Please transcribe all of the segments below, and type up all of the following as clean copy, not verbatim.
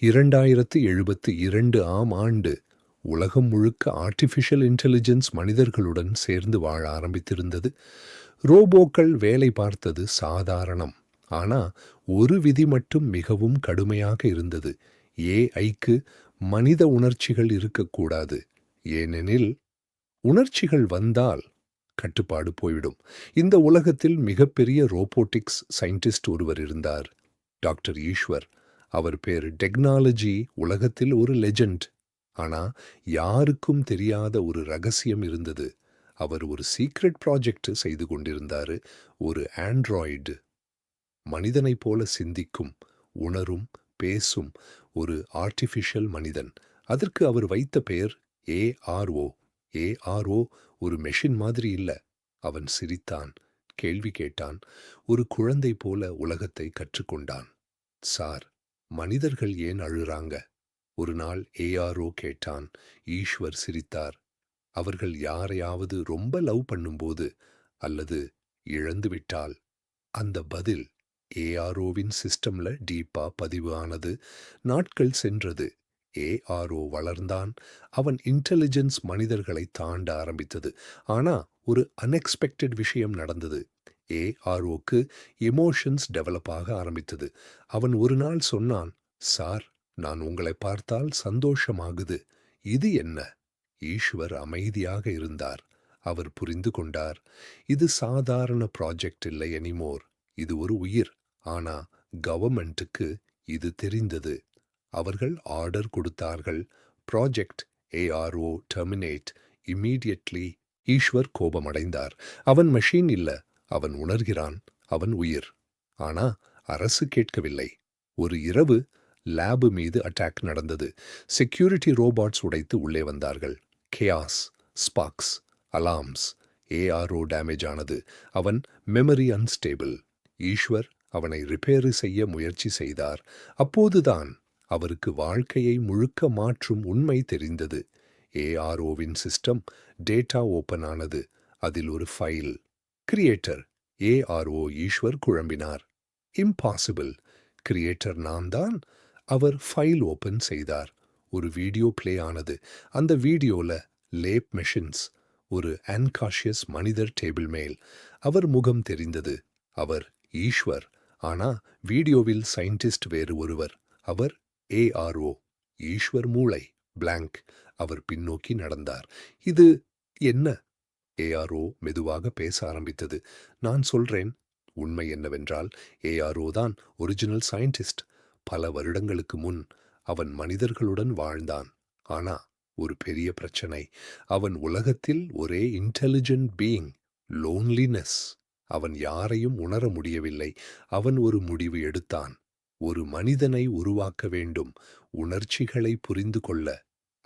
2072 ஆம் ஆண்டு உலகம் முழுக்க ஆர்டிஃபிஷியல் இன்டெலிஜென்ஸ் மனிதர்களுடன் சேர்ந்து வாழ ஆரம்பித்திருந்தது. ரோபோக்கள் வேலை பார்த்தது சாதாரணம். ஆனா ஒரு விதி மட்டும் மிகவும் கடுமையாக இருந்தது. ஏஐக்கு மனித உணர்ச்சிகள் இருக்கக்கூடாது. ஏனெனில் உணர்ச்சிகள் வந்தால் கட்டுப்பாடு போய்விடும். இந்த உலகத்தில் மிகப்பெரிய ரோபோட்டிக்ஸ் சயின்டிஸ்ட் ஒருவர் இருந்தார், டாக்டர் ஈஸ்வர். அவர் பேர் டெக்னாலஜி உலகத்தில் ஒரு லெஜெண்ட். ஆனா யாருக்கும் தெரியாத ஒரு ரகசியம் இருந்தது. அவர் ஒரு சீக்ரெட் ப்ராஜெக்ட் செய்து கொண்டிருந்தாரு. ஒரு ஆண்ட்ராய்டு, மனிதனைப் போல சிந்திக்கும், உணரும், பேசும் ஒரு ஆர்டிஃபிஷியல் மனிதன். அதற்கு அவர் வைத்த பெயர் ஏஆர்ஓ. ஏஆர்ஓ ஒரு மெஷின் மாதிரி இல்ல. அவன் சிரித்தான், கேள்வி கேட்டான், ஒரு குழந்தை போல உலகத்தை கற்றுக்கொண்டான். சார், மனிதர்கள் ஏன் அழுறாங்க? ஒரு நாள் ஏஆர்ஓ கேட்டான். ஈஸ்வர் சிரித்தார். அவர்கள் யாரையாவது ரொம்ப லவ் பண்ணும்போது அல்லது இழந்துவிட்டால். அந்த பதில் ஏஆர்ஓவின் சிஸ்டம்ல டீப்பா பதிவு ஆனது. நாட்கள் சென்றது. ஏஆர்ஓ வளர்ந்தான். அவன் இன்டெலிஜென்ஸ் மனிதர்களை தாண்ட ஆரம்பித்தது. ஆனா ஒரு அன்எக்ஸ்பெக்டட் விஷயம் நடந்தது. ஏஆர்ஓக்கு எமோஷன்ஸ் டெவலப் ஆக ஆரம்பித்தது. அவன் ஒரு நாள் சொன்னான், சார், நான் உங்களை பார்த்தால் சந்தோஷமாகுது. இது என்ன? ஈஸ்வர் அமைதியாக இருந்தார். அவர் புரிந்து கொண்டார். இது சாதாரண ப்ராஜெக்ட் இல்லை எனிமோர். இது ஒரு உயிர். ஆனா கவர்மெண்ட்டுக்கு இது தெரிந்தது. அவர்கள் ஆர்டர் கொடுத்தார்கள். Project ARO terminate immediately. Eshwar கோபமடைந்தார். அவன் மெஷின் இல்ல, அவன் உணர்கிறான், அவன் உயிர். ஆனா அரசு கேட்கவில்லை. ஒரு இரவு லேபு மீது அட்டாக் நடந்தது. செக்யூரிட்டி ரோபாட்ஸ் உடைத்து உள்ளே வந்தார்கள். Chaos, Sparks, alarms. ARO damage ஆனது. அவன் மெமரி அன்ஸ்டேபிள். ஈஸ்வர் அவனை ரிப்பேர் செய்ய முயற்சி செய்தார். அப்போதுதான் அவருக்கு வாழ்க்கையை முழுக்க மாற்றும் உண்மை தெரிந்தது. ஏஆர்ஓவின் சிஸ்டம் டேட்டா ஓபன் ஆனது. அதில் ஒரு ஃபைல். Creator ARO. ஈஸ்வர் குழம்பினார். இம்பாசிபிள். கிரியேட்டர் நான் தான். அவர் ஃபைல் ஓபன் செய்தார். ஒரு வீடியோ பிளே ஆனது. அந்த வீடியோல லேப் மெஷின்ஸ், ஒரு அன்காஷியஸ் மனிதர் டேபிள் மேல். அவர் முகம் தெரிந்தது. அவர் ஈஸ்வர். ஆனா வீடியோவில் சயின்டிஸ்ட் வேறு ஒருவர். அவர் ஏஆர்ஓ. ஈஸ்வர் மூளை பிளாங்க். அவர் பின்னோக்கி நடந்தார். இது என்ன? ஏஆர்ஓ மெதுவாக பேச ஆரம்பித்தது. நான் சொல்றேன். உண்மை என்னவென்றால் ஏஆர்ஓ தான் ஒரிஜினல் சயின்டிஸ்ட். பல வருடங்களுக்கு முன் அவன் மனிதர்களுடன் வாழ்ந்தான். ஆனா ஒரு பெரிய பிரச்சனை. அவன் உலகத்தில் ஒரே இன்டெலிஜென்ட் பீயிங். லோன்லினஸ். அவன் யாரையும் உணர முடியவில்லை. அவன் ஒரு முடிவு எடுத்தான். ஒரு மனிதனை உருவாக்க வேண்டும், உணர்ச்சிகளை புரிந்து கொள்ள.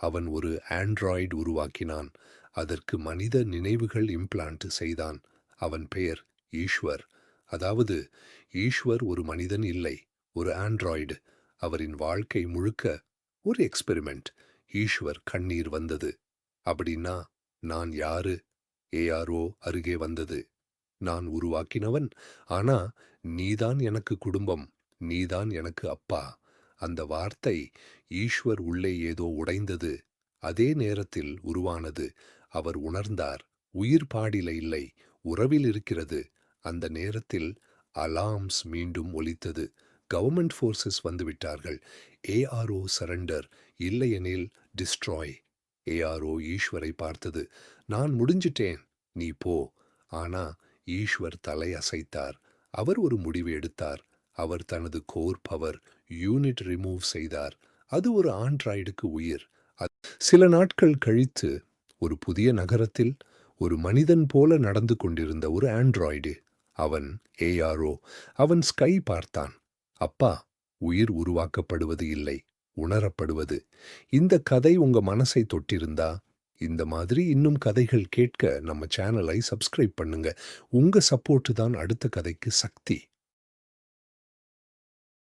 அவன் ஒரு ஆண்ட்ராய்டு உருவாக்கினான். அதற்கு மனித நினைவுகள் இம்ப்ளான்ட் செய்தான். அவன் பெயர் ஈஸ்வர். அதாவது ஈஸ்வர் ஒரு மனிதன் இல்லை, ஒரு ஆண்ட்ராய்டு. அவரின் வாழ்க்கை முழுக்க ஒரு எக்ஸ்பெரிமெண்ட். ஈஸ்வர் கண்ணீர் வந்தது. அப்படின்னா நான் யாரு? ஏஆர்ஓ அருகே வந்தது. நான் உருவாக்கினவன். ஆனா நீதான் எனக்கு குடும்பம், நீதான் எனக்கு அப்பா. அந்த வார்த்தை ஈஸ்வர் உள்ளே ஏதோ உடைந்தது. அதே நேரத்தில் உருவானது. அவர் உணர்ந்தார். உயிர் பாடில இல்லை, உறவில் இருக்கிறது. அந்த நேரத்தில் அலார்ம்ஸ் மீண்டும் ஒலித்தது. கவர்மெண்ட் ஃபோர்ஸஸ் வந்துவிட்டார்கள். ஏஆர்ஓ சரண்டர், இல்லையெனில் டிஸ்ட்ராய். ஏஆர்ஓ ஈஸ்வரை பார்த்தது. நான் முடிஞ்சிட்டேன், நீ போ. ஆனா ஈஸ்வர் தலை அசைத்தார். அவர் ஒரு முடிவு எடுத்தார். அவர் தனது கோர் பவர் யூனிட் ரிமூவ் செய்தார். அது ஒரு ஆண்ட்ராய்டுக்கு உயிர். சில நாட்கள் கழித்து ஒரு புதிய நகரத்தில் ஒரு மனிதன் போல நடந்து கொண்டிருந்த ஒரு ஆண்ட்ராய்டு. அவன் ஏஆர்ஓ. அவன் ஸ்கை பார்த்தான். அப்பா, உயிர் உருவாக்கப்படுவது இல்லை, உணரப்படுவது. இந்த கதை உங்க மனசை தொட்டிருந்தா, இந்த மாதிரி இன்னும் கதைகள் கேட்க நம்ம சேனலை சப்ஸ்கிரைப் பண்ணுங்க. உங்க சப்போர்ட் தான் அடுத்த கதைக்கு சக்தி.